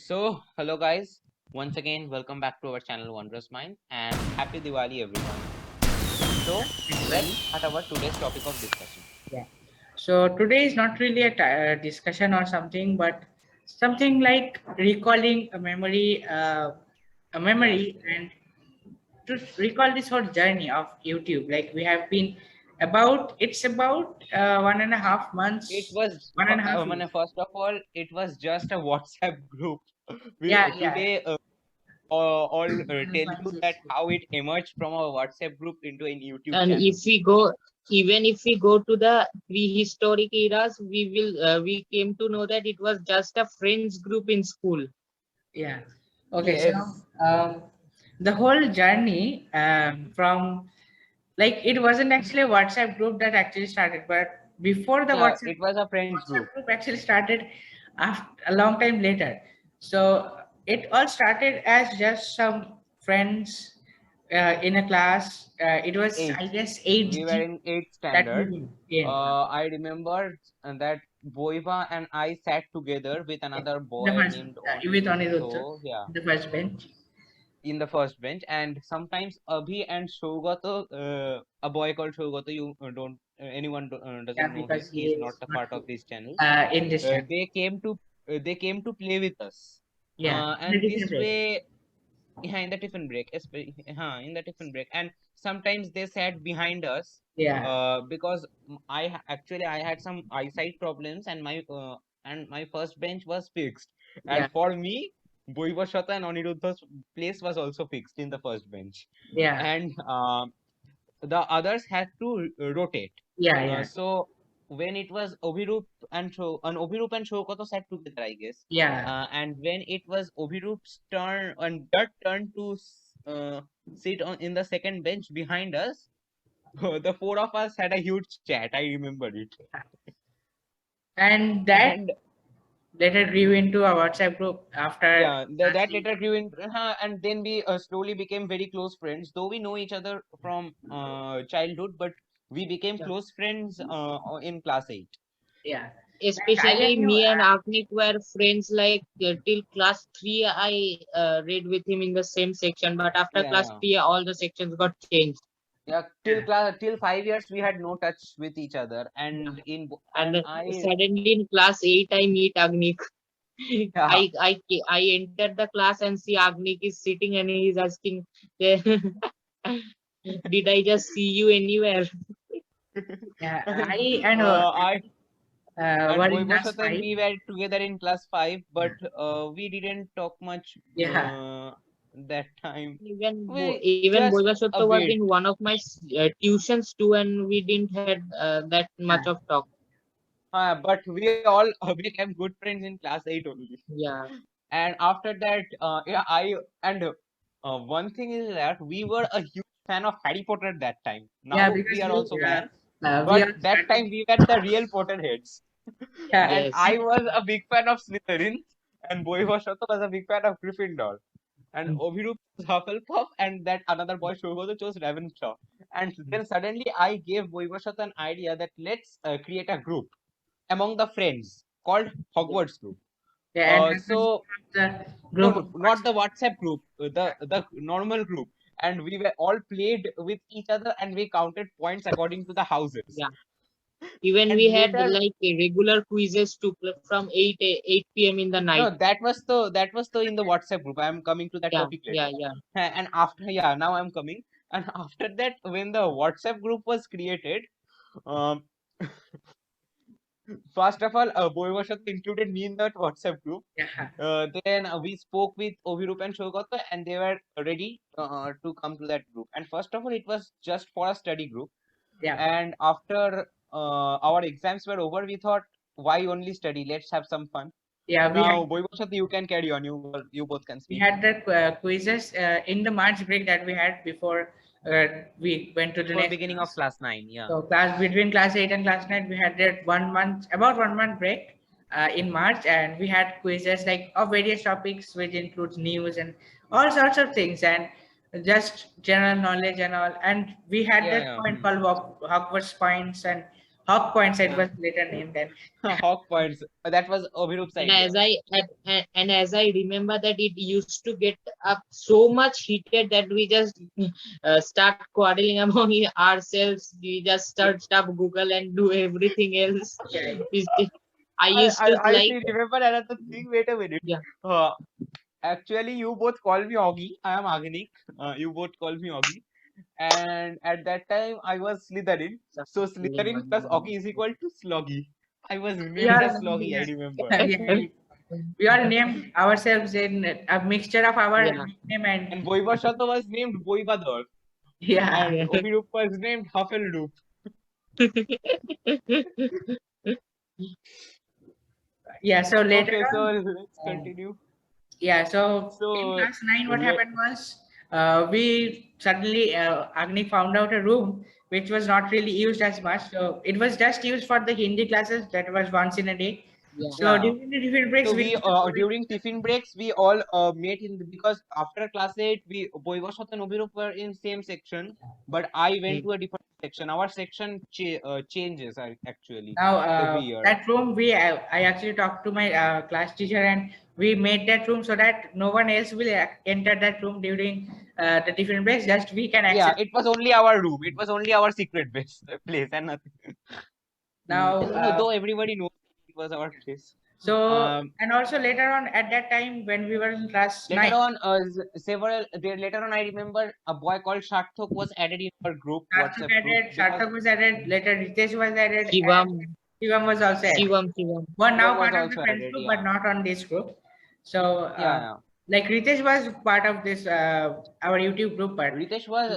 Hello guys. Once again, welcome back to our channel Wondrous Mind and happy Diwali everyone. Let's Actually, start our today's topic of discussion. yeah. So today is not really a discussion or something, but something like recalling a Yes, memory, and to recall this whole journey of YouTube. Like we have been it's about 1.5 months, it was one and a half years. first of all, it was just a WhatsApp group. We Yeah, yeah. today all tell you that how it emerged from a WhatsApp group into a YouTube And channel. even if we go to the prehistoric eras, we came to know that it was just a friends group in school. Yeah. Okay. So Yes. um, the whole journey from, like, it wasn't actually a WhatsApp group that actually started, but before the Yeah, it was a friends group. WhatsApp group actually started after a long time later. So it all started as just some friends in a class. It was, I Eighth. guess, We were 8G in eighth that we standard. were in. I remember that Boiva and I sat together with Yeah. another The boy first, named with Anirudh. Aniruddha, So yeah, the first bench. in the first bench, and sometimes Abhi and Shogato, a boy called Shogato, you don't anyone Yeah, doesn't know him. because he He is is not the not part of this channel. in this channel. They came to play with us, Yeah, the and different this break. way, yeah, in the tiffin break, in the tiffin break, and sometimes they sat behind us, Yeah, because actually I had some eyesight problems, and my first bench was fixed, yeah, and for me, Boivashata and Aniruddha's place was also fixed in the first bench, yeah, and the others had to rotate. yeah, yeah, So when it was Obhirup and Shokoto sat together, I guess. yeah. And when it was Obhirup's turn and that turn to sit on in the second bench behind us, the four of us had a huge chat. I remember it. And that And later grew into a WhatsApp group after yeah, class that 8. later grew in, and then we slowly became very close friends. Though we know each other from childhood, but we became Yeah, close friends in class 8. yeah. Like I Especially knew, me and Agnik were friends like till class 3. I read with him in the same section, but after Yeah, class yeah. 3, all the sections got changed. Yeah, till 5 years we had no touch with each other, yeah, And and I suddenly in class 8, I meet Agnik. yeah I entered the class and see Agnik is sitting and he is asking, "Did I just see you anywhere?" yeah. and I I and were in class Boivashata and 5. we were together in class 5, but we didn't talk much Yeah, that time. We Even just a Boivashotto was bit. in one of my tuitions too, and we didn't had that much yeah, of talk. But we all became good friends in class 8 only. Yeah, And after that, yeah, I and one thing is that we were a huge fan of Harry Potter that time. yeah. Now we Because are also fans, we but all that started. time we were the real Potterheads. Yeah, And yes. I was a big fan of Slytherin, and Boivashata was a big fan of Gryffindor. And Ovirup chose Hufflepuff, and that another boy Shogoto chose Ravenclaw. And then suddenly I gave Boivashata an idea that let's create a group among the friends called Hogwarts group. yeah, and that was So the no, group of no, not the WhatsApp. WhatsApp group, the normal group, and we were all played with each other, and we counted points according to the houses. Yeah. Even And we had later, like regular quizzes to play from 8 p.m. in the no, night. that was the in the WhatsApp group. I am coming to that Yeah, topic yeah, later. yeah. And after, yeah, now I'm coming. And after that, when the WhatsApp group was created, um, first of all, Boivashat included me in that WhatsApp group. Yeah, Then we spoke with Ovirup and Shogata, and they were ready to come to that group. And first of all, it was just for a study group. yeah. And after our exams were over, we thought, why only study? Let's have some fun. Yeah, Now, Boivashat, you can carry on. You both can we speak. had the quizzes in the March break that we had before we went to the Before next beginning of class. class 9, yeah. So class between class 8 and class 9, we had that 1 month, about 1 month break in March, and we had quizzes like of various topics, which includes news and all sorts of things, and just general knowledge and all. And we had Yeah, that yeah. point called Hogwarts points and Hawk Points it was later named then. Hawk Points. That was Abhirup's And idea. as I remember that it used to get up so much heated that we just start quarreling among ourselves. We just stop Google and do everything else. Yeah. I used to I like, still remember another thing. Wait a minute. yeah. Actually, you both call me Augie. I am Agnik. You both call me Augie. And at that time, I was Slytherin. So Slytherin plus Augie is equal to Sloggy. I was We named are as Sloggy, I remember. yeah, we all named ourselves in a mixture of our Yeah. name and And Boivashata was named Boivador. yeah. And Ovirup was named Hufflepuff. Yeah, so later Okay, so on, let's continue. yeah, so in So, class 9, what le- happened was we suddenly, Agni found out a room which was not really used as much. So it was just used for the Hindi classes that was once in a day. Yeah. So yeah. during the different breaks, So we we used to go during tiffin breaks we all met in because after class 8 we Boivashata and Ovirup were in same section, but I went to a different section. Our section changes actually now every year. that room I actually talked to my class teacher and we made that room so that no one else will enter that room during the different breaks. Just we can Yeah, access. it was only our room. It was only our secret place and nothing. Now Though everybody knows it was our place. so Um, and also later on at that time when we were in class 9. Later on, later on, I remember a boy called Sharthok was added in our group, WhatsApp group. Sarthak was added, later Ritesh was added, and Shivam, Shivam was also added. Shivam. One now Shivam was part of the also friends added, group, yeah. but not on this group. So Yeah. like Ritesh was part of this our YouTube group, but Ritesh was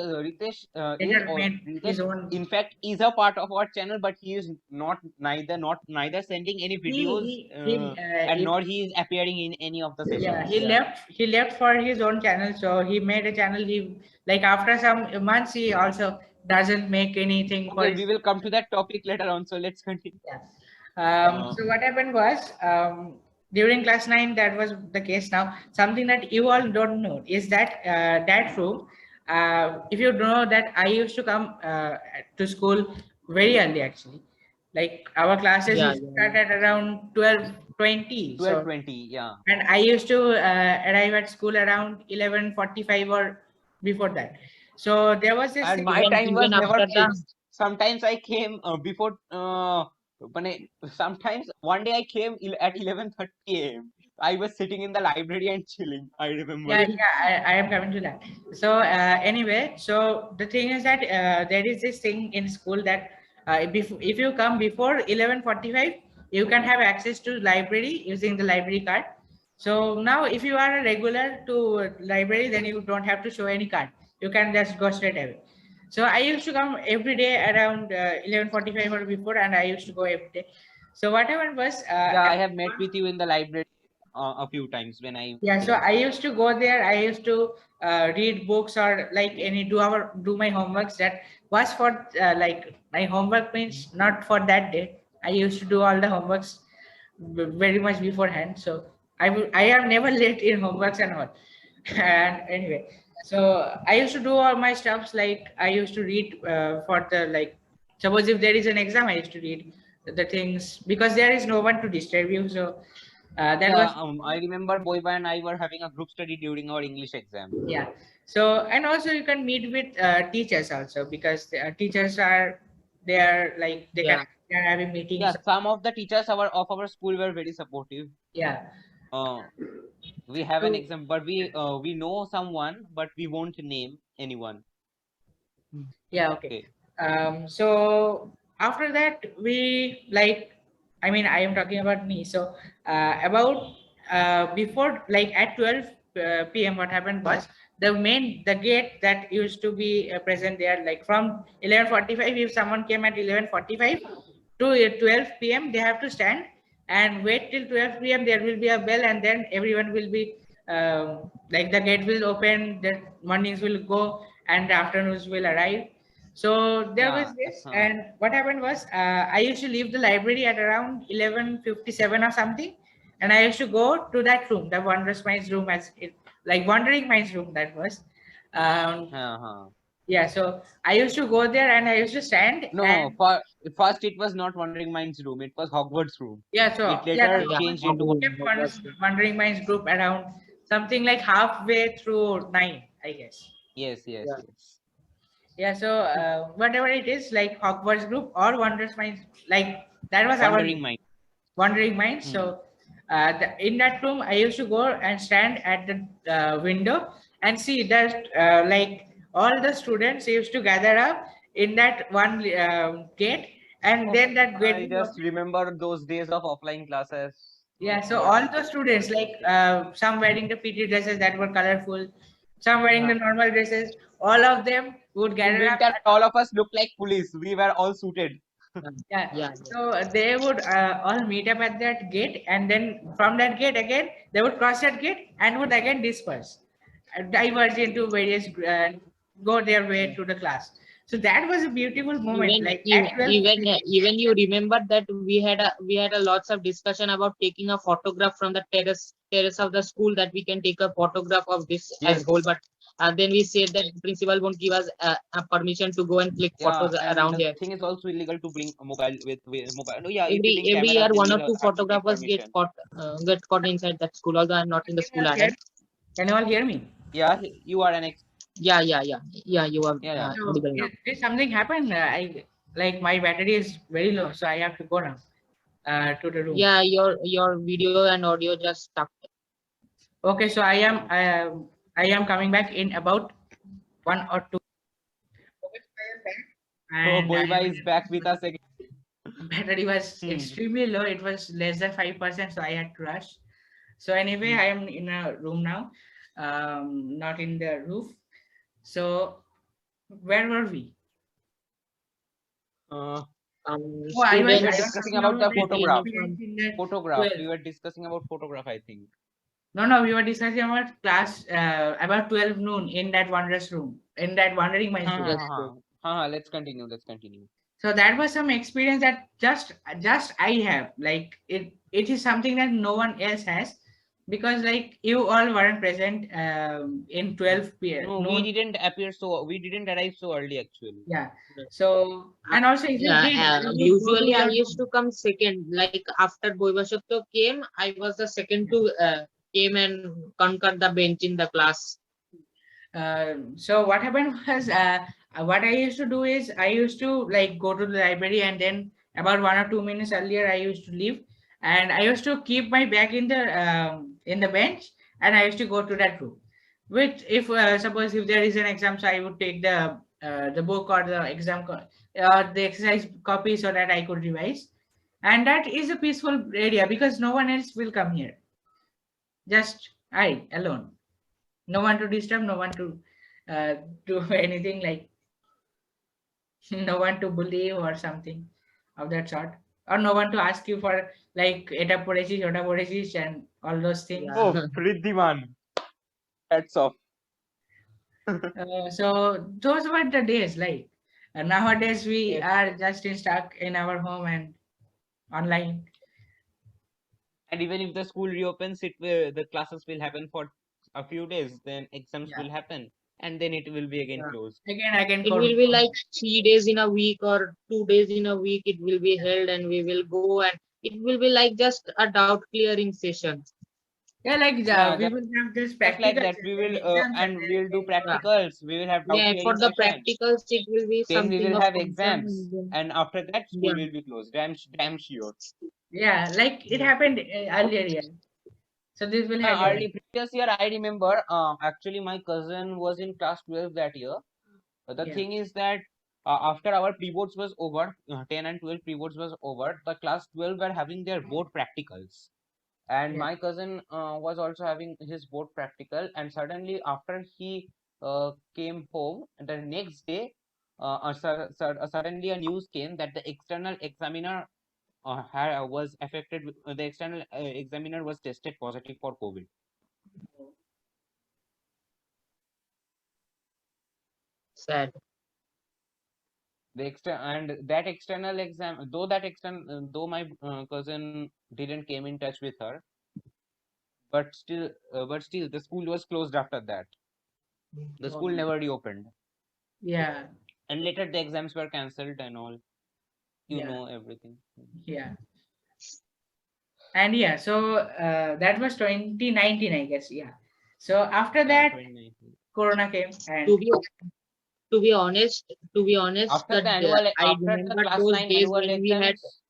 later made his Ritesh, own. in fact, is a part of our channel, but he is neither sending any videos and nor he is appearing in any of the sessions. Yeah, he left for his own channel, so he made a channel. He like after some months he also doesn't make anything for Okay, we will come to that topic later on. So let's continue. Yeah. So what happened was during class 9 that was the case. Now something that you all don't know is that that room. If you know that I used to come to school very early actually. Like our classes Yeah, used to start at around 12:20. 12:20, yeah. And I used to arrive at school around 11:45 or before that. So there was this. And my Even- time was even never after the- fixed. Sometimes I came before. Sometimes one day I came at 11:30 a.m. I was sitting in the library and chilling. I remember. I am coming to that. So anyway, so the thing is that there is this thing in school that if you come before 11:45, you can have access to library using the library card. So now if you are a regular to library, then you don't have to show any card. You can just go straight away. So I used to come every day around 11:45 or before, and I used to go every day. So what happened was Yeah, I have met with you in the library a few times when I. yeah, so I used to go there. I used to read books or like do my homeworks. That was for like my homework means not for that day. I used to do all the homeworks very much beforehand. So I am never late in homeworks and all. And anyway, so I used to do all my stuffs. Like I used to read for the like suppose if there is an exam, I used to read the things because there is no one to disturb you. So that Yeah, was I remember Boiba and I were having a group study during our English exam. yeah. So and also you can meet with teachers also because teachers are like they're having meetings. Yeah, some of the teachers of our school were very supportive. Yeah. We have an So- exam, but we know someone, but we won't name anyone. Yeah. Okay. So after that we like I mean I am talking about me. So about before like at 12 p.m. what happened was the gate that used to be present there like from 11:45 if someone came at 11:45 to 12 p.m. they have to stand and wait till 12 p.m. there will be a bell and then everyone will be like the gate will open, the mornings will go and the afternoons will arrive. So there was this, and what happened was I used to leave the library at around 11:57 or something, and I used to go to that room, the Wondrous Minds room, as it like Wandering Minds room that was. Yeah, so I used to go there and I used to stand No, and first it was not Wandering Minds room. It was Hogwarts room. yeah, It so yeah, later Yeah, changed the into Hogwarts, kept Hogwarts. Wandering Minds group around something like halfway through 9, I guess. yes, yes, Yeah, yes. Yeah, so whatever it is, like Hogwarts group or Wondrous Minds, like that was our Wandering Mind. Wandering Minds. Hmm. So in that room, I used to go and stand at the window and see that like all the students used to gather up in that one gate, and Oh, then that I gate will just open. remember those days of offline classes. Yeah, so What all the students, what like those days. some wearing the PT dresses that were colorful, some wearing Yeah. the normal dresses, all of them would In gather up. winter, all of us looked like police. We were all suited. yeah, Yeah, yeah, so they would all meet up at that gate, and then from that gate again, they would cross that gate and would again disperse, diverge into various, go their way to the class. So that was a beautiful moment. Like at 12, even you remember that we had a lots of discussion about taking a photograph from the terrace of the school, that we can take a photograph of this as Yes. whole, but then we said that principal won't give us a permission to go and click Yeah, photos and around the here. thing is also illegal to bring a mobile with mobile. No, yeah, if you bring Every cameras, year then one you or two have to take photographers permission. get caught inside that school, although I'm not in the can you school all hear? ahead. Can you all hear me? Yeah, you are an ex. Yeah, you are Yeah, yeah. So audible now. did something happen? I like my battery is very low, so I have to go now to the room. Yeah, your video and audio just stuck. Okay, so I am coming back in about 1 or 2. Okay, so I am back, Oh, and I Boiba am is back with us again. battery was Hmm. extremely low. It was less than 5%, so I had to rush. So anyway, I am in a room now, not in the roof. So where were we? Uh, Oh, we were I was Students discussing talking about about the the with photograph. experience uniform. in the Photograph. 12. We were discussing about photograph, I think. No, no, we were discussing about class about 12 noon in that wondrous room, in that wandering minds room. Yes, Ha, yes. ha, ha. Ha, let's continue. Let's continue. So that was some experience that just I have. Like it is something that no one else has, because like you all weren't present in 12 p.m. No, noon. we didn't arrive so early actually. Yeah. Yes. So and also if you Yeah, did, you would go to usually I your used to come second. Like after Boivashatto came, I was the second to came and conquer the bench in the class. so what happened was what I used to do is I used to like go to the library, and then about 1 or 2 minutes earlier I used to leave, and I used to keep my bag in the bench, and I used to go to that room. Which if suppose if there is an exam, so I would take the book or the or the exercise copy so that I could revise. And that is a peaceful area because no one else will come here. Just I alone. No one to disturb, no one to uh, do anything, like no one to bully you or something of that sort, or no one to ask you for like eta poresis ota poresis and all those things. Yeah. Oh, Riddhiman. Hats off. So those were the days, like nowadays we Yes. are just stuck in our home and online. And even if the school reopens, the classes will happen for a few days, then exams Yeah, will happen, and then it will be again Yeah. closed. again It will be like 3 days in a week or 2 days in a week. It will be held, and we will go, and it will be like just a doubt clearing session. yeah, like Yeah, we will have this just like practicals that. and We then will exams and and we'll do then Yeah, practicals. We will have doubt yeah. For clearing the session. practicals, it will be Then we something will of have concern. exams, And then, and after that, school yeah, will be closed. Damn sure. yeah, like it happened earlier year. So this will happen. Early previous year, I remember. Actually, my cousin was in class 12 that year. The Yeah, thing is that after our pre-boards was over, 10 and 12 pre-boards was over, the class 12 were having their board practicals. And yeah. my cousin was also having his board practical. And suddenly, after he came home, the next day, suddenly a news came that the external examiner was affected. The external examiner was tested positive for COVID. sad. The and that external exam, though my cousin didn't came in touch with her, but still the school was closed after that. The school Oh, never reopened. Yeah. And later the exams were cancelled and all. You Yeah. know everything. Yeah. And yeah, so that was 2019, I guess. Yeah. So after Yeah, that, 2019. Corona came, To and be to be honest, After the annual, I after the remember class those 9 days annual when we had exams,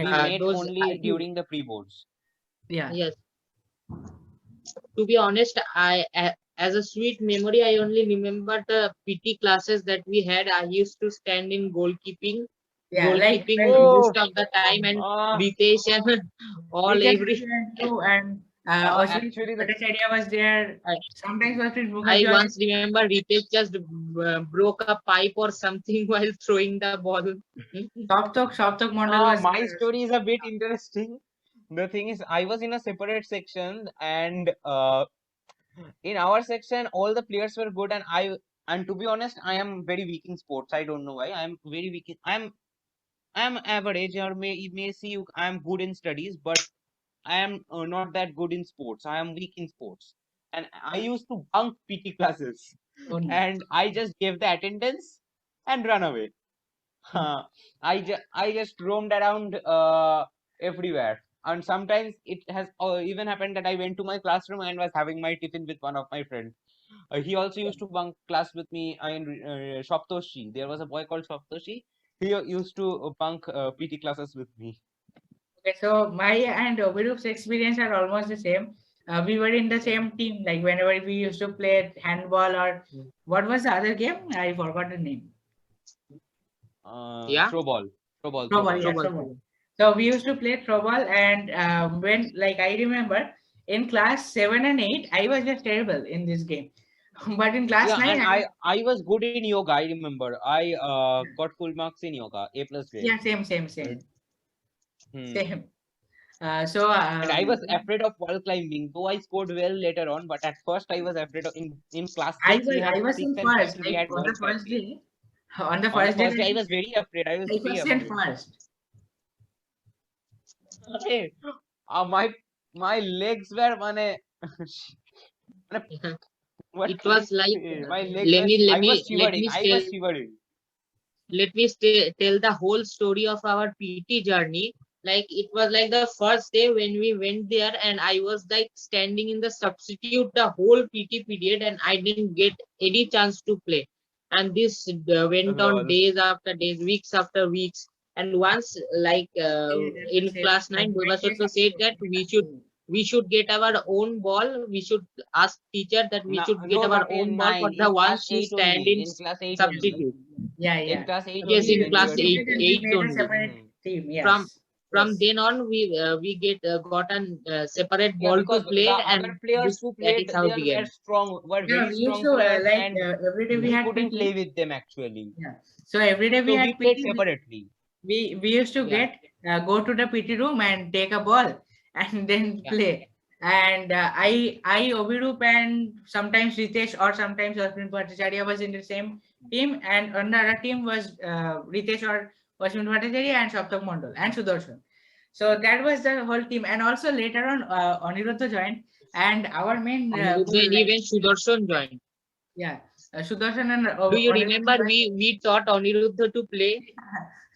we when met those. only during the pre-boards. yeah, Yes, to be honest, as a sweet memory, I only remember the PT classes that we had. I used to stand in yeah, like goalkeeping when Oh, most of the time, and uh, Ritesh and all Ritesh every. was there too, and Ashwin actually the Bhattacharya was there. I, Sometimes Ashwin I Mukherjee once remember Ritesh just broke a pipe or something while throwing the ball. Soptak Mondal was my there. story is a bit interesting. The thing is, I was in a separate section, and in our section, all the players were good, and to be honest, I am very weak in sports. I don't know why. I am very weak. I am average, or you may see I am good in studies, but I am not that good in sports. I am weak in sports, and I used to bunk PT classes, Oh no. and I just gave the attendance and run away. I just roamed around everywhere, and sometimes it has even happened that I went to my classroom and was having my tiffin with one of my friends. He also used to bunk class with me in Shoptoshi. There was a boy called Shoptoshi. He used to bunk PT classes with me. Okay, so my and Ovirup's experience are almost the same. We were in the same team, like whenever we used to play handball or what was the other game? I forgot the name. Yeah, Throw ball, throw ball, throw Throwball, ball. yeah, trouble, throwball. trouble. So we used to play throwball, and when, like, I remember in class 7 and 8, I was just terrible in this game. But in class Yeah, 9, and I was good in yoga. I remember I got full marks in yoga, A plus grade. yeah, same, Uh, Hmm. same. So And I was afraid of wall climbing, though I scored well later on. But at first, I was afraid of in class six. We I had was six in and first, seven. We like had on wall the first climbing. day. On the On the first day, first day, I was very afraid. I was I very was in afraid. first. Hey, my legs were what It can I was like say? My legs were let I was me let shivering. me I tell was shivering. tell the whole story of our PT journey. Like it was like the first day when we went there, and I was like standing in the substitute the whole PT period, and I didn't get any chance to play. And this went on Lol. days after days, weeks after weeks. And once, like Yeah, that's the in same. class Like 9, 20 Devasotto said substitute. that we should get our own ball. We should ask teacher that we No, should get no, our not own in ball for nine. the In class ones who eight stand only. in In class eight Yeah, only. substitute. yeah, In yeah. class eight So Yes, only in when we class were 8, doing 8 this. and we 8 made a only. separate Hmm. team. From Yes, from yes. then on, we get got a separate Yeah, ball to because play, the and other players who that played is how it there were began. strong, were Yeah, very we used strong to players, like and every day we we had couldn't PT. play with them actually. Yeah. So every day we So we had played PT. separately. We used to Yeah, get go to the PT room and take a ball and then yeah, play. And I Ovirup and sometimes Ritesh or sometimes Ashwin Bhattacharya was in the same team, and another team was Ritesh or Ashwin Bhattacharya and Saptak Mondal and Sudarshan. So that was the whole team. And also later on, Aniruddha joined, and our main Aniruddha goal, and like, even Sudarshan joined. yeah, Sudarshan and Do you Aniruddha remember we taught Aniruddha to play?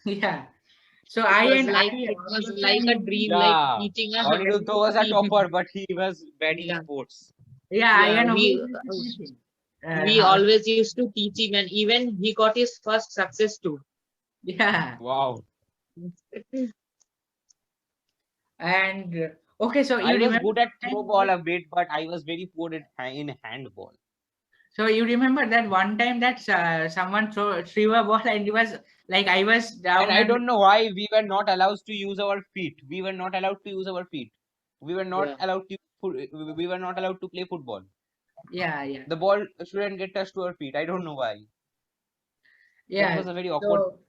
joined. Yeah. So It I was and I, like Aniruddha and a him, dream, like Yeah, teaching us how Aniruddha to was a teach. topper, but he was bad in Yeah, sports. yeah, I yeah. and We Ovirup used to teach him. we How, always used to teach him, and even he got his first success too. yeah, Wow. and okay, so I you was remember good at that throw time, ball a bit, but I was very poor at in handball. so you remember that one time that someone threw a ball and it was like I was And down I and don't know why we were not allowed to use our feet. We were not allowed to use our feet. We were not Yeah. allowed to we were not allowed to play football. yeah, yeah, The ball shouldn't get touched to our feet. I don't know why. That yeah. was a very awkward. So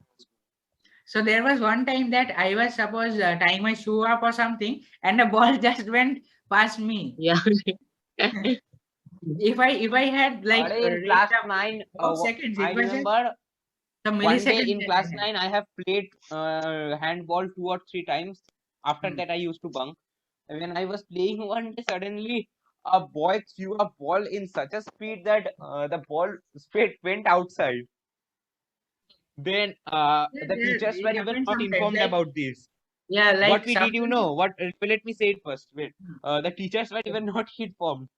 so there was one time that I was suppose tying my shoe up or something, and the ball just went past me. Yeah. If I had like In reached class up nine, of seconds, I it was just remember some one day milliseconds in that class I had. 9, I have played handball 2 or 3 times. After Hmm. that, I used to bunk. When I was playing one day, suddenly a boy threw a ball in such a speed that the ball straight went outside. Then Yeah, the teachers were it even happens not sometimes. informed Like, about this. yeah, What like we did, sometimes. what? Let me say it first. Wait, the teachers were even not informed.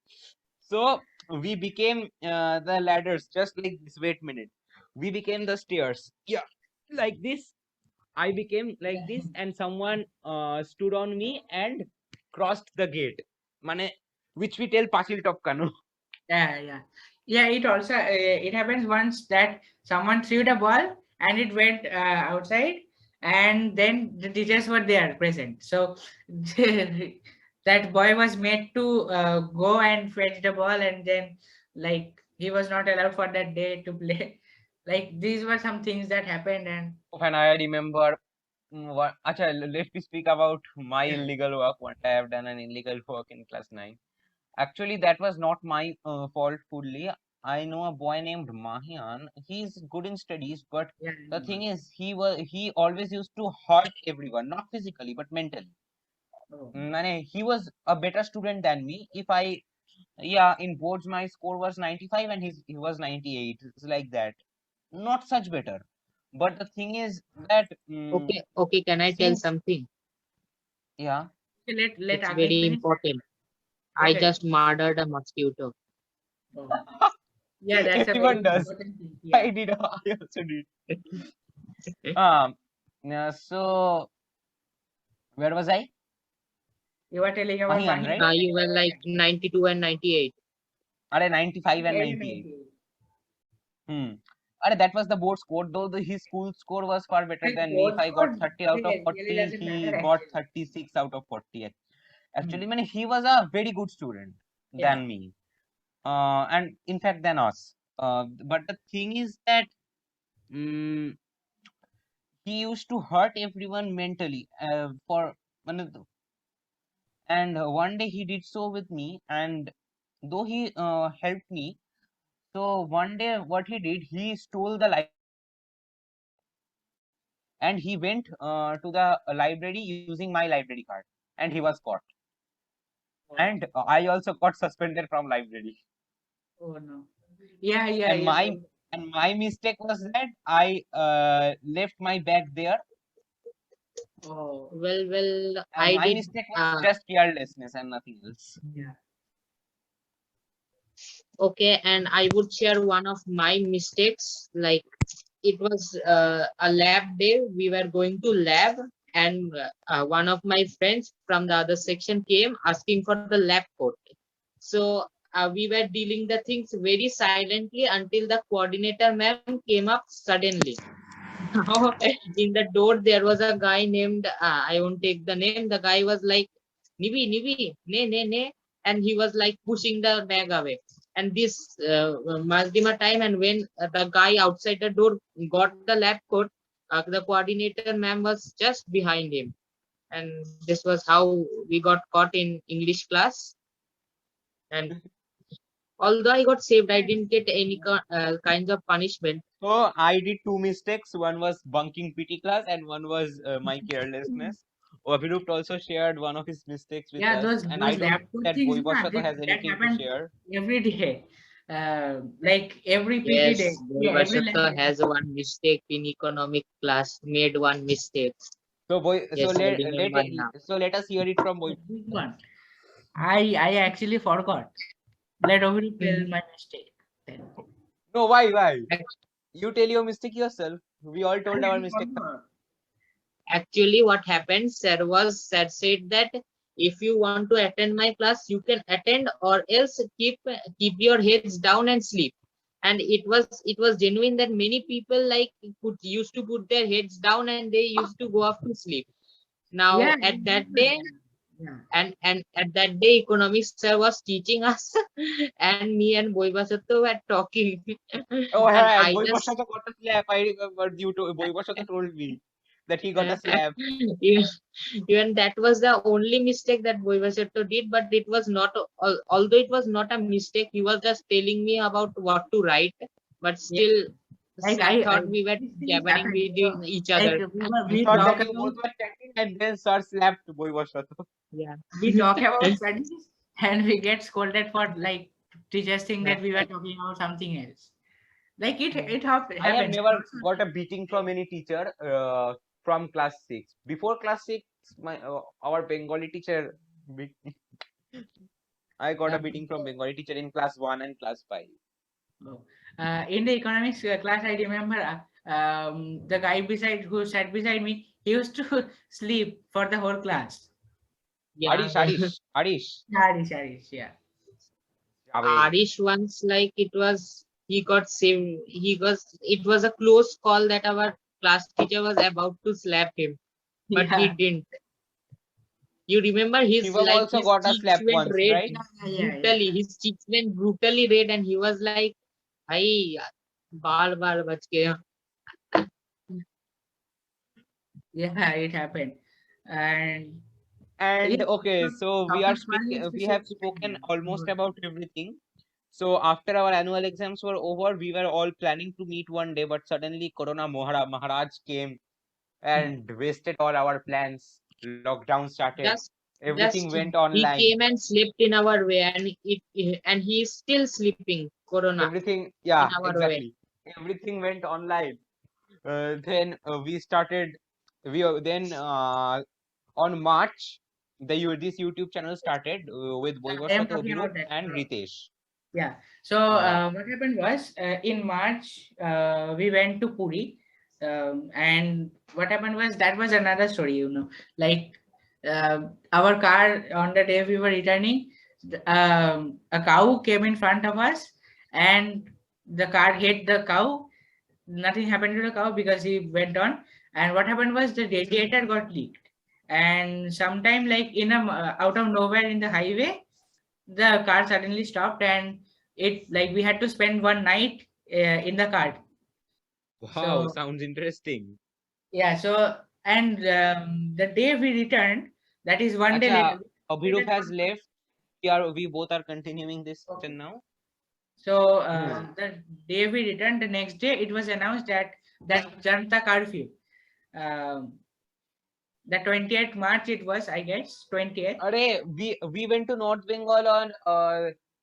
So we became the ladders, just like this. Wait a minute. We became the stairs. Yeah, like this. I became like this, and someone stood on me and crossed the gate. Mane, which we tell Pachil Topkano. Yeah. It also it happens once that someone threw the ball and it went outside, and then the teachers were there present. So that boy was made to go and fetch the ball, and then like he was not allowed for that day to play. Like these were some things that happened, and And I remember, what, acha, let me speak about my illegal work. What I have done an illegal work in class 9. Actually, that was not my fault fully. I know a boy named Mahian. He's good in studies, but yeah, the thing is, he always used to hurt everyone, not physically but mentally. oh, He was a better student than me. If I, yeah, in boards my score was 95 and he was 98. It's like that. Not such better. But the thing is that Okay, can I tell since, something? yeah, let It's Agni very finish. important. I Okay. just murdered a mosquito. Oh. Yeah, that's a very everyone does. important thing. I Yeah. did. I also did. Um. So where was I? You were telling about Mahian, right? Mahindra. You were like 92 and 98. Are 95 and Yeah, 98. Hmm. That was the board score. Though his school score was far better like than me. If board I got score 30 out of really 40, doesn't matter he got actually. 36 out of 40. Hmm. Actually, he was a very good student Yeah. than me. And in fact than us. But the thing is that mm he used to hurt everyone mentally. And one day he did so with me, and though he helped me, so one day what he did, he stole the library and he went to the library using my library card, and he was caught. Oh, And I also got suspended from library. oh no. Yeah, And yeah. my mistake was that I left my bag there, Oh, Well, and I my did. mistake was just carelessness and nothing else. yeah. Okay, and I would share one of my mistakes. Like it was a lab day. We were going to lab, and one of my friends from the other section came asking for the lab coat. So we were dealing the things very silently until the coordinator ma'am came up suddenly. Now, in the door, there was a guy named, I won't take the name. The guy was like, Nivi, Nivi, ne. And he was like pushing the bag away. And this Mazdima time, and when the guy outside the door got the lab coat, the coordinator ma'am was just behind him. And this was how we got caught in English class. And although I got saved, I didn't get any kinds of punishment. So I did two mistakes. One was bunking PT class, and one was my carelessness. Avirupt also shared one of his mistakes with Yeah, us, and I those don't lab think coat that things, Boivashato has that anything to happens share. every day. Like every PT day. Yes, Yeah, every lab Bhuvashato day. has one mistake in economic class, made one mistake. So Yes, I remember now. let us hear it from Boy. Which one? I actually forgot. Let Ovil tell Mhm. my mistake. Then. No, why? Ac- You tell your mistake yourself. We all told our I mistake. forgot. Actually, what happened, sir said that if you want to attend my class, you can attend, or else keep your heads down and sleep. And it was genuine that many people like used to put their heads down and they used to go off to sleep. Yeah, Now at it that happens. day, Yeah. and at that day economics sir was teaching us, and me and Boibasato were talking. Oh, And hey, I just Boivashato got a slap. I remember Boivashato told me that he got a slap. even, even that was the only mistake that Boibasato did, but it was not, although it was not a mistake, he was just telling me about what to write, but Yeah. still Like sir thought we were these things jabbering happen. with So, each like other. He we thought talk that you about both were chatting, and then sir slapped Boivashato. Yeah. we talk about studies, and we get scolded for like teachers think that we were Like, talking about something else. Like it Hmm. it I have happens. never got a beating from any teacher from class 6. Before class 6, my our Bengali teacher beat me. I got a Uh, beating from Bengali teacher in class 1 and class 5. oh. In the economics class, I remember the guy beside who sat beside me, he used to sleep for the whole class. Yeah. Arish. Harish, Harish, yeah. Javed. Arish once, like, it was, he got saved. It was a close call that our class teacher was about to slap him, but he Yeah, didn't. You remember Shivam also his got a cheeks slap went once, red right? yeah. brutally. His cheeks went brutally red, and he was like, "Hey, baal baal bach gaya." Yeah, it happened. And And yeah, okay, so so talking we Spanish, have spoken almost about everything. So after our annual exams were over, we were all planning to meet one day, but suddenly Corona Maharaj came and wasted all our plans. Lockdown started. Just, Everything just went he online. came and slept in our way, and he is still sleeping. Corona Everything, in yeah, our way. exactly. Everything went online. Then we started. Then on March, this YouTube channel started with I am Boivashat talking Obhirup about that. and Ritesh. Yeah. So Uh, what happened was in March we went to Puri, and what happened was that was another story. Like our car on the day we were returning, a cow came in front of us, and the car hit the cow. Nothing happened to the cow because he went on. And what happened was the radiator got leaked, and sometime like out of nowhere in the highway the car suddenly stopped, and it like we had to spend one night in the car. wow, So sounds interesting. yeah, so and the day we returned, that is one day Acha, later. Abhirup has left. We both are continuing this Okay. session now. So Hmm. the day we returned, the next day it was announced that Janata curfew. Um, the 20th March it was, I guess, 20th. We went to North Bengal on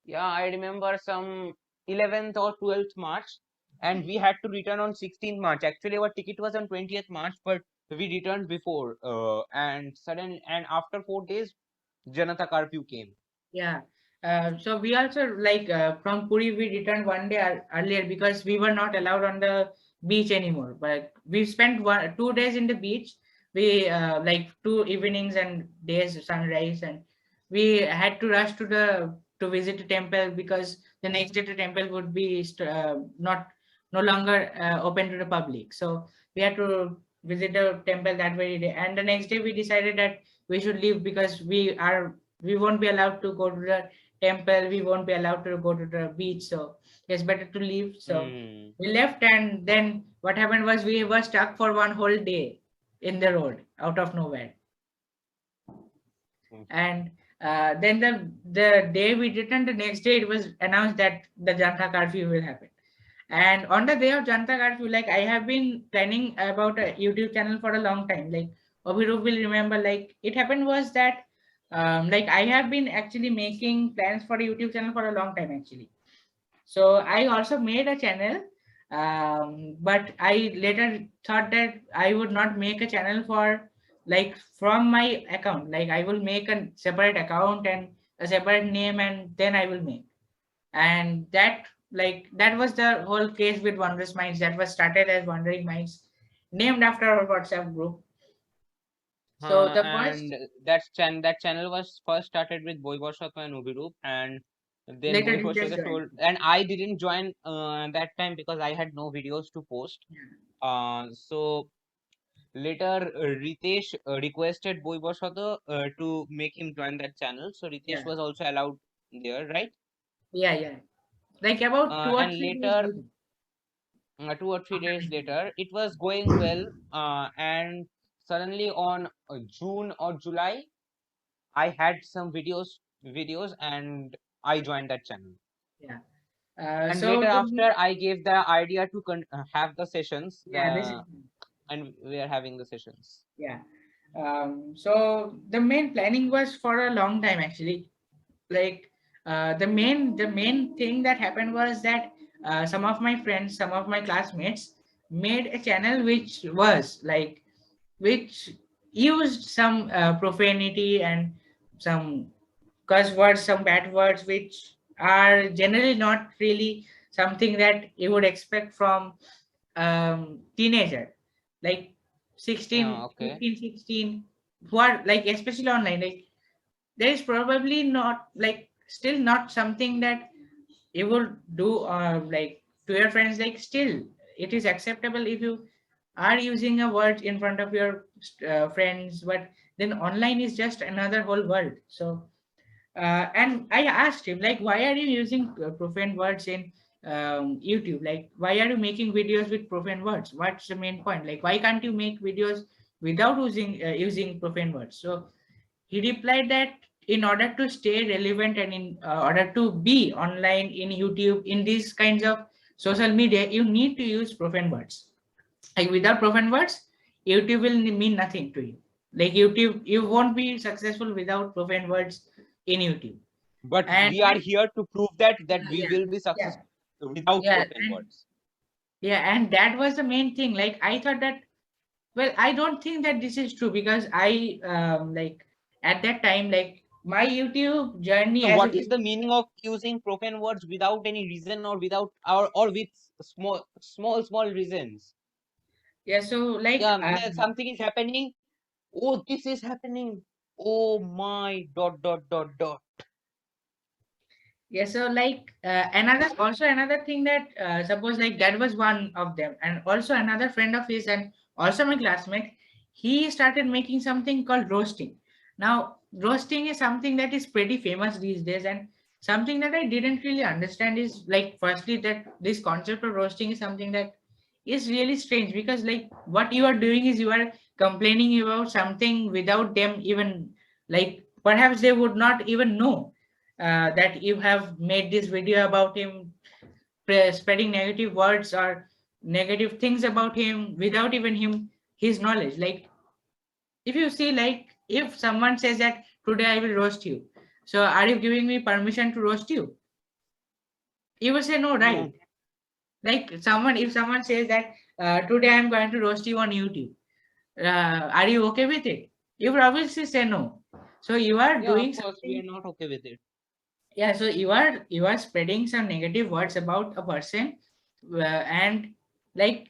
yeah, I remember some 11th or 12th March, and we had to return on 16th March. Actually, our ticket was on 20th March, but we returned before. And after 4 days, Janata curfew came. Yeah. So we also like from Puri we returned one day earlier because we were not allowed on the beach anymore. But we spent 2 days in the beach. We like 2 evenings and days sunrise, and we had to rush to visit the temple because the next day the temple would be not no longer open to the public. So we had to visit the temple that very day. And the next day we decided that we should leave because we won't be allowed to go to the temple, we won't be allowed to go to the beach, so it's better to leave. So Hmm. we left, and then what happened was we were stuck for one whole day in the road out of nowhere. Hmm. And then the day we returned, the next day it was announced that the Janta curfew will happen. And on the day of Janta curfew, like I have been planning about a YouTube channel for a long time. Like Abhirup will remember, like it happened was that like I have been actually making plans for a YouTube channel for a long time actually. So I also made a channel, but I later thought that I would not make a channel for like from my account. Like I will make a separate account and a separate name, and then I will make. And that was the whole case with Wondrous Minds. That was started as Wandering Minds, named after our WhatsApp group. So the first And that channel was first started with Boivashat and Obhirup, and then later it just Boivashat joined. told, and I didn't join that time because I had no videos to post. So later, Ritesh requested Boivashat to make him join that channel. So Ritesh Yeah, was also allowed there, right? yeah, yeah. Like about two or And three days later, later. 2 or 3 days After later, it was going well. And suddenly on June or July, I had some videos, and I joined that channel. yeah. And So later the after, I gave the idea to have the sessions, yeah, this is and we are having the sessions. yeah. So the main planning was for a long time actually. like the main thing that happened was that some of my friends, some of my classmates made a channel which used some profanity and some curse words, some bad words, which are generally not really something that you would expect from teenager, like Yeah, 16, okay. 15, 16, who are like, especially online, like there is probably not like still not something that you would do like to your friends. Like still it is acceptable if you are using a word in front of your friends, but then online is just another whole world. So and I asked him, like, why are you using profane words in YouTube? Like, why are you making videos with profane words? What's the main point? Like, why can't you make videos without using profane words? So he replied that in order to stay relevant and in order to be online in YouTube, in these kinds of social media, you need to use profane words. Like without profane words, YouTube will mean nothing to you. Like YouTube, you won't be successful without profane words in YouTube. But And we are here to prove that we yeah, will be yeah, successful without yeah, profane and words. yeah, and that was the main thing. Like I thought that, well, I don't think that this is true because I like at that time, like my YouTube journey So as a what is the meaning of using profane words without any reason or without or with small reasons? yeah, so like Yeah, something is happening. Oh, this is happening. Oh my dot. yeah, so like another thing that suppose like that was one of them, and also another friend of his and also my classmate, he started making something called roasting. Now roasting is something that is pretty famous these days, and something that I didn't really understand is like firstly that this concept of roasting is something that is really strange, because like what you are doing is you are complaining about something without them even, like perhaps they would not even know that you have made this video about him, spreading negative words or negative things about him without even his knowledge. Like if you see, like if someone says that today I will roast you, so are you giving me permission to roast you? You will say no, right? No. Like someone, if someone says that today I'm going to roast you on YouTube, are you okay with it? You will obviously say no. So you are Yeah, of doing course we something. are not okay with it. Yeah, so you are spreading some negative words about a person, and like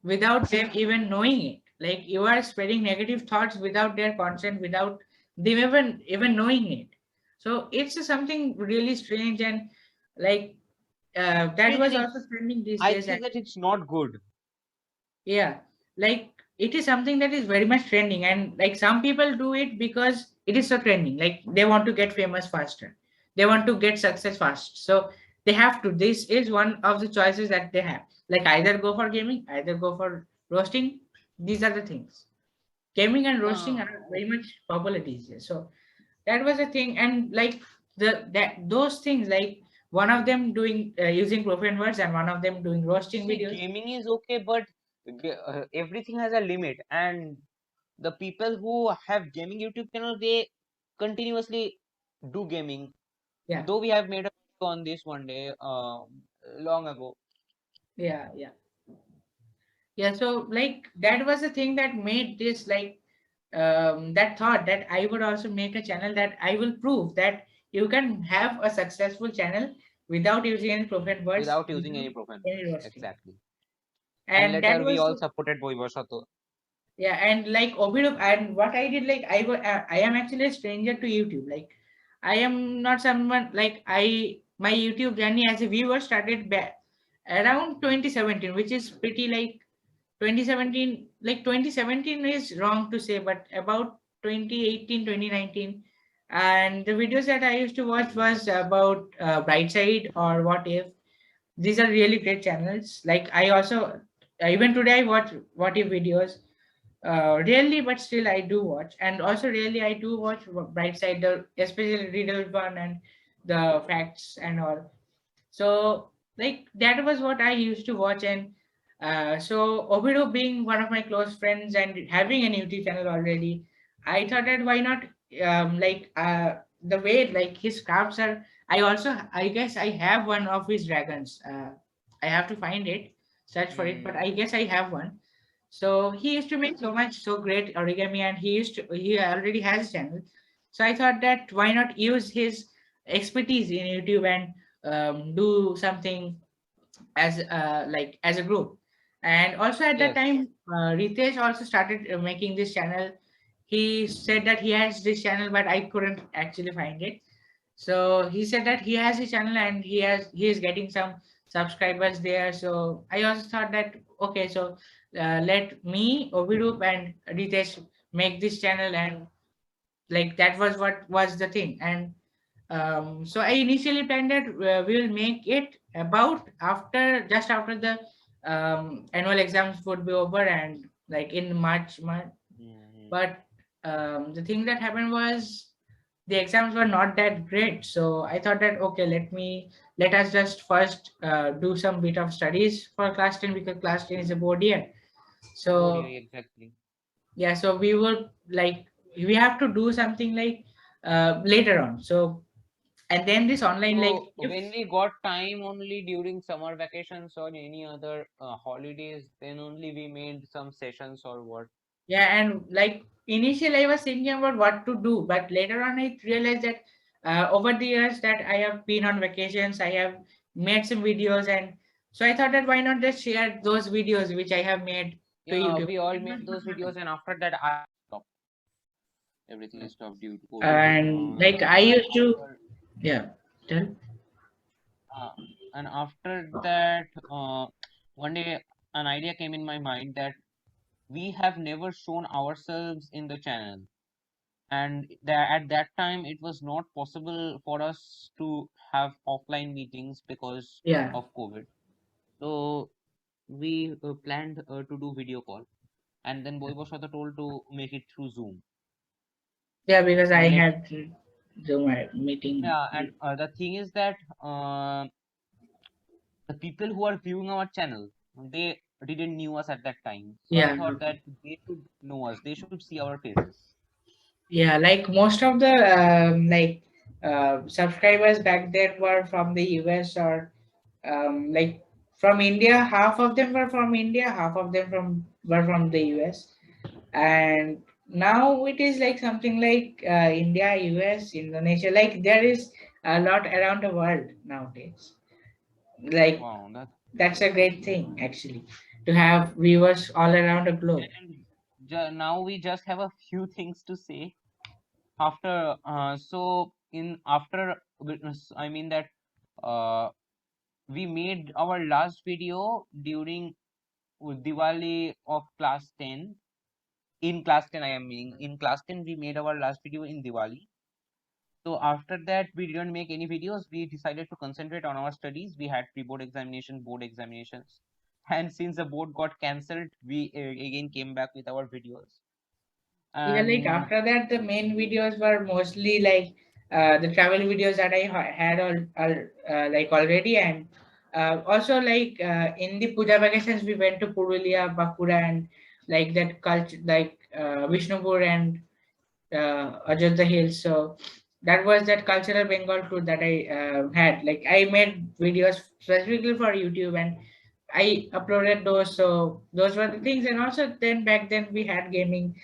without them even knowing it. Like you are spreading negative thoughts without their consent, without them even knowing it. So it's something really strange, and like I that mean, was also it's trending these I days. think that it's not good. Yeah, like it is something that is very much trending, and like some people do it because it is so trending. Like they want to get famous faster, they want to get success fast, so they have to. This is one of the choices that they have. Like either go for gaming, either go for roasting. These are the things. Gaming and roasting Yeah. are very much popular these days. So that was a thing, and like that those things, like one of them doing using profane words and one of them doing roasting See, videos. gaming is okay, but everything has a limit, and the people who have gaming YouTube channel, they continuously do gaming. Yeah, Though we have made a video on this one day, long ago. yeah. Yeah, so like that was the thing that made this like that thought that I would also make a channel that I will prove that you can have a successful channel without using any profane words, Without using any without profane any words. roasting. Exactly. And And that later we was all supported Boivashato. yeah, and like Obido, and what I did, like I am actually a stranger to YouTube. Like I am not someone like my YouTube journey as a viewer started back around 2017, which is pretty like 2017, like 2017 is wrong to say, but about 2018, 2019. And the videos that I used to watch was about Brightside or What If. These are really great channels. Like I also, even today I watch What If videos. Rarely, but still I do watch. And also rarely I do watch Brightside, especially Riddle one and the facts and all. So like that was what I used to watch, and so Obido being one of my close friends and having an YouTube channel already, I thought that why not like the way like his crafts are. I guess I have one of his dragons. I have to find it, search for it, but Mm, I guess I have one. So he used to make so much so great origami, and he already has a channel. So I thought that why not use his expertise in YouTube and do something as like as a group. And also at that yes. time, Ritesh also started making this channel. He said that he has this channel, but I couldn't actually find it. So he said that he has a channel and he is getting some subscribers there. So I also thought that okay, so let me, Ovirup and Ritesh make this channel, and like that was what was the thing. And so I initially planned that we will make it about after just after the annual exams would be over, and like in March. Mm, But the thing that happened was the exams were not that great. So I thought that okay, let us just first do some bit of studies for class 10, because class 10 is a board year. board year, So exactly. yeah, so we would like we have to do something like later on. So and then this online like So if when we got time only during summer vacations or any other holidays, then only we made some sessions or what. yeah, and like initially I was thinking about what to do, but later on I realized that over the years that I have been on vacations, I have made some videos, and so I thought that why not just share those videos which I have made to Yeah, YouTube. we all made those videos, and after that, I stopped. Everything stopped due to COVID. And like I And used to, after yeah, tell. uh, and after that, one day an idea came in my mind that we have never shown ourselves in the channel, and that at that time it was not possible for us to have offline meetings because Yeah, of COVID. So we planned to do video call, and then Boy was also told to make it through Zoom. yeah, because I And let had Zoom meeting. Yeah, and the thing is that uh, the people who are viewing our channel, they didn't knew us at that time. So I Yeah, thought that they should know us. They should see our faces. yeah, like most of the subscribers back then were from the US, or like from India. Half of them were from India, half of them from the US. And now it is like something like India, US, Indonesia. Like there is a lot around the world nowadays. Like Wow, that's that's a great thing actually, to have viewers all around the globe. and now we just have a few things to say after. So in after I mean that uh, we made our last video during Diwali of class 10. In class 10, I am meaning in class 10, we made our last video in Diwali. So after that, we didn't make any videos. We decided to concentrate on our studies. We had pre-board examination, board examinations. And since the board got cancelled, we again came back with our videos. Yeah, like And after that, the main videos were mostly like the travel videos that I had like already, and also like in the puja vacations we went to Purulia, Bakura, and like that culture, like Vishnupur and Ajanta Hills. So that was that cultural Bengal tour that I had. Like I made videos specifically for YouTube, and I uploaded those. So those were the things. And also then back then we had gaming,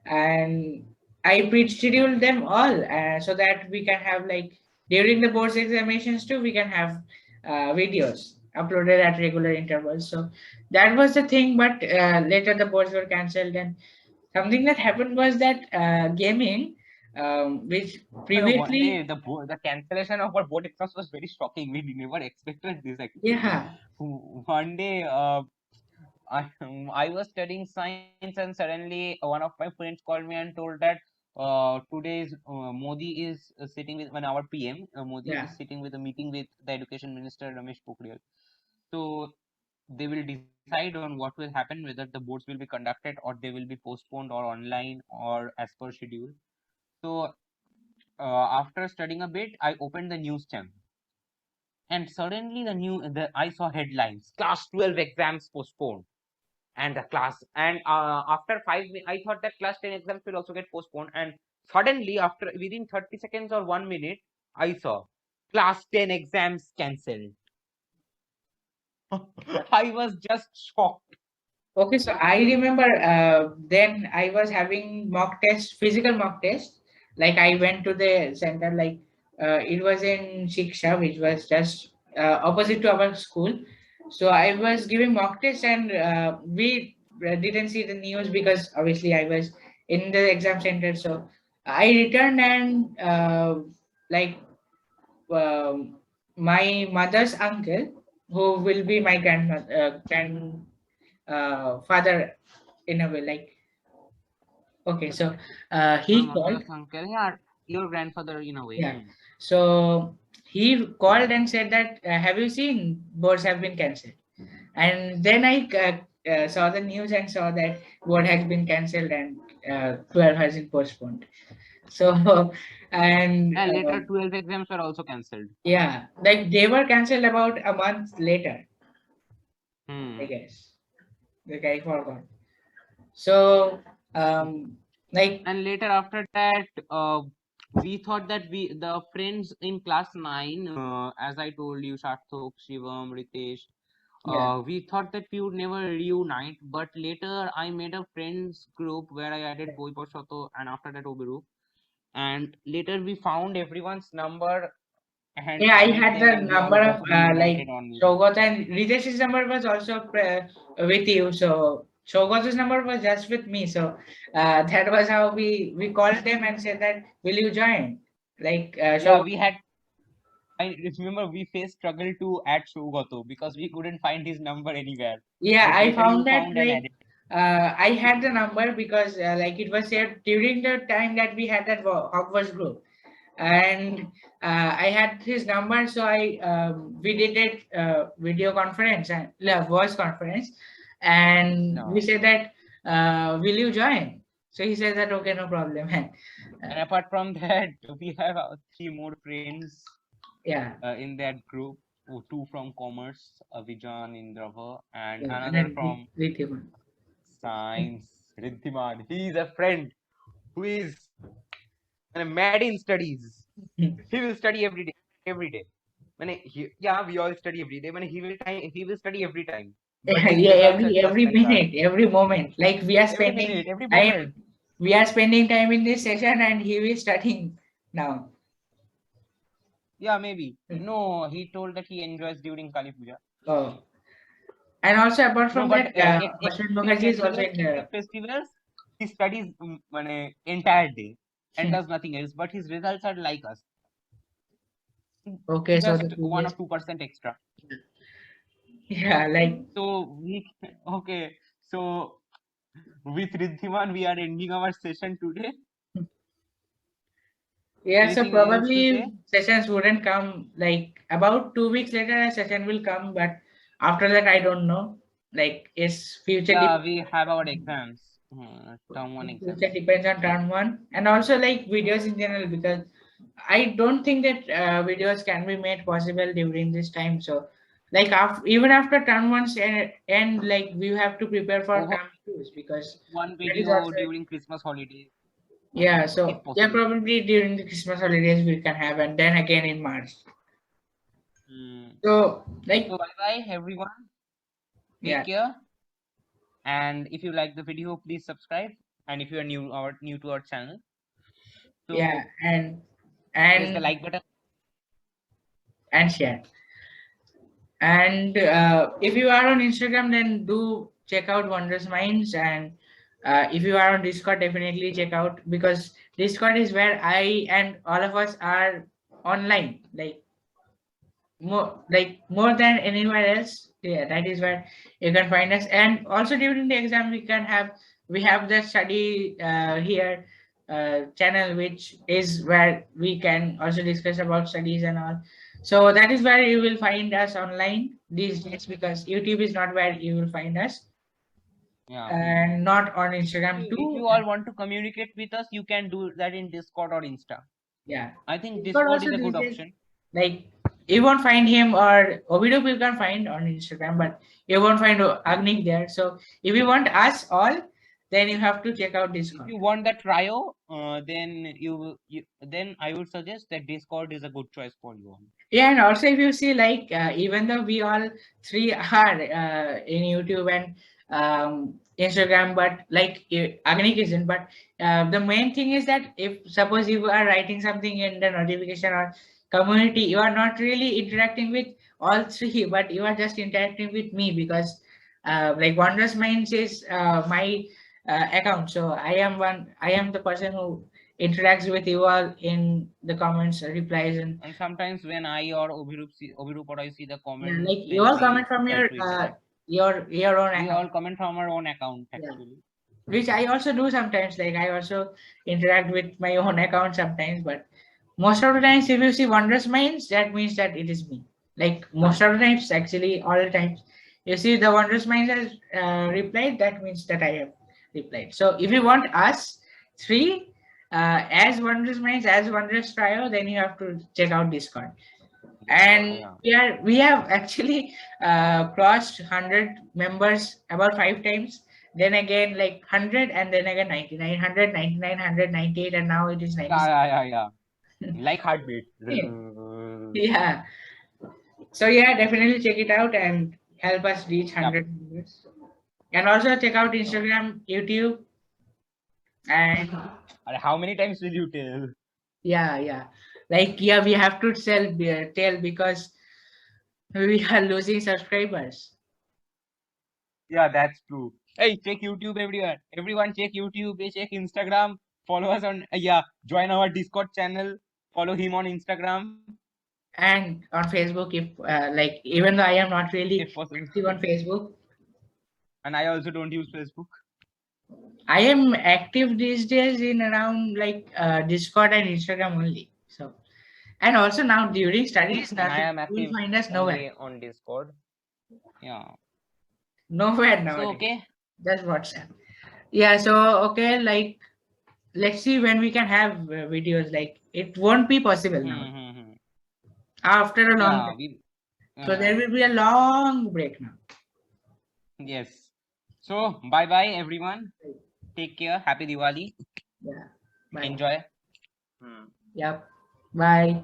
and I pre-scheduled them all so that we can have like during the boards examinations too, we can have videos uploaded at regular intervals. So that was the thing. But later the boards were cancelled, and something that happened was that gaming, which one previously, day, the cancellation of our board exams was very shocking. We never expected this actually. yeah, One day, I was studying science, and suddenly one of my friends called me and told that today's Modi is sitting with when our PM Modi yeah. is sitting with a meeting with the education minister Ramesh Pokhriyal. So they will decide on what will happen, whether the boards will be conducted or they will be postponed or online or as per schedule. So after studying a bit, I opened the news channel, and suddenly I saw headlines: class 12 exams postponed. And the class and after I thought that class 10 exams will also get postponed, and Suddenly, after within 30 seconds or 1 minute, I saw class 10 exams cancelled. I was just shocked. Okay, so I remember then I was having mock test, physical mock test. Like I went to the center, like it was in Shiksha, which was just opposite to our school. So I was giving mock test, and we didn't see the news because obviously I was in the exam center. So I returned, and like my mother's uncle, who will be my grandmother, father in a way, like, okay, so Your he called. mother's uncle, yeah, your grandfather in a way. Yeah, so he called and said that have you seen boards have been cancelled? And then I saw the news and saw that board has been cancelled, and 12 has been postponed. So and And later 12 exams were also cancelled. yeah, like they were cancelled about a month later, I guess. Like I forgot. So like, And later after that, we thought that the friends in class 9, as I told you, Sarthak, Shivam, Ritesh, yeah, we thought that we would never reunite, but later I made a friends group where I added Boy Pashato and after that Obiru. And later we found everyone's number and yeah, I added had them, the and we all number got of like reunited on. Shogot, and Ritesh's number was also with you. So Shogot's number was just with me. So that was how we called them and said that will you join? Like Yeah, Shogot, we had. I remember we faced struggle to add Shogoto because we couldn't find his number anywhere. yeah, But I later you found that found and like added. I had the number because like it was said during the time that we had that Hogwarts group, and I had his number, so I we did it video conference and voice conference, and No. we said that will you join? So he said that okay, no problem. And apart from that, we have 3 more friends Yeah, in that group. 2 from commerce, Vijan, Indrava, and yeah, and another then from Rithiman. science, Riddhiman. He is a friend who is mad in studies. He will study every day, every day. Yeah, we all study every day. He will study every time. But his Yeah, results are just every like that. minute, every moment. Like we are Every spending minute, every time, moment. we are spending time in this session, and he is studying now. Yeah, maybe. No, he told that he enjoys during Kali Puja. Oh, and also apart No, from but that, Ashwin in Mukherjee is also in the. festivals, he studies entire day and Hmm. does nothing else. But his results are like us, Okay, so the just 1 or previous, 2% extra. yeah, like So we okay. So with Riddhiman, we are ending our session today. yeah, so Anything else to say? probably sessions wouldn't come like about 2 weeks later. A session will come, but after that, I don't know. Like, is future Yeah, we have our exams. Term 1 future exams. depends on turn one, and also like videos in general, because I don't think that videos can be made possible during this time. So, like even after turn ones and like we have to prepare for Over term twos, because one that is video also, during Christmas holidays, yeah. if So yeah, possible. probably during the Christmas holidays we can have, and then again in March. Hmm. So like, So bye bye everyone. Take yeah, care. And if you like the video, please subscribe. And if you are new to our channel, yeah, so and press the and like button. and share. And if you are on Instagram, then do check out Wondrous Minds. And if you are on Discord, definitely check out, because Discord is where I and all of us are online, like more than anywhere else. Yeah, that is where you can find us. And also during the exam, we have the study here channel, which is where we can also discuss about studies and all. So that is where you will find us online these days, because YouTube is not where you will find us, Yeah. and not on Instagram If too. you all want to communicate with us, you can do that in Discord or Insta. Yeah, I think Discord Discord is also a these good days, option. like you won't find him, or Ovido you can find on Instagram, but you won't find Agnik there. So if you want us all, then you have to check out If Discord. you want the trio, then then I would suggest that Discord is a good choice for you. Yeah, and also if you see, like, even though we all three are in YouTube and Instagram, but like Agnik isn't, but the main thing is that if suppose you are writing something in the notification or community, you are not really interacting with all three, but you are just interacting with me because like Wondrous Minds is my account. So I am the person who interacts with you all in the comments, replies, and And sometimes when I or Obhirup or I see the yeah, comment, like you then all we comment from try your to interact. your own We account, all comment from our own account yeah, actually. which I also do sometimes. Like I also interact with my own account sometimes, but most of the times, if you see Wondrous Minds, that means that it is me. Like most of the times, actually, all the times, you see the Wondrous Minds has replied, that means that I have replied. So if you want us three as Wondrous Minds, as Wondrous Trio, then you have to check out Discord. And Yeah. we have actually crossed 100 members about 5 times, then again like 100, and then again 99, 100, 99, 100, 98, and now it is 96. Yeah. Like heartbeat. Yeah, so yeah, definitely check it out and help us reach 100 members. And also check out Instagram, YouTube, and How many times will you tell? yeah, like yeah, we have to tell because we are losing subscribers. Yeah, that's true. Hey, check YouTube everyone. Everyone check YouTube, check Instagram. Follow us on join our Discord channel. Follow him on Instagram And on Facebook, if like, even though I am not really if possible. active on Facebook, And I also don't use Facebook. I am active these days in around like Discord and Instagram only. So, and also now during studies, And I am you will active find us nowhere. only on Discord. Yeah. Nowhere So nowadays. okay. Just WhatsApp. Yeah. So okay, like let's see when we can have videos. Like it won't be possible now Hmm. after a long Yeah, time. So there uh, will be a long break now. yes. So bye bye everyone. Take care. Happy Diwali. Yeah. Bye. Enjoy. Yep. Bye.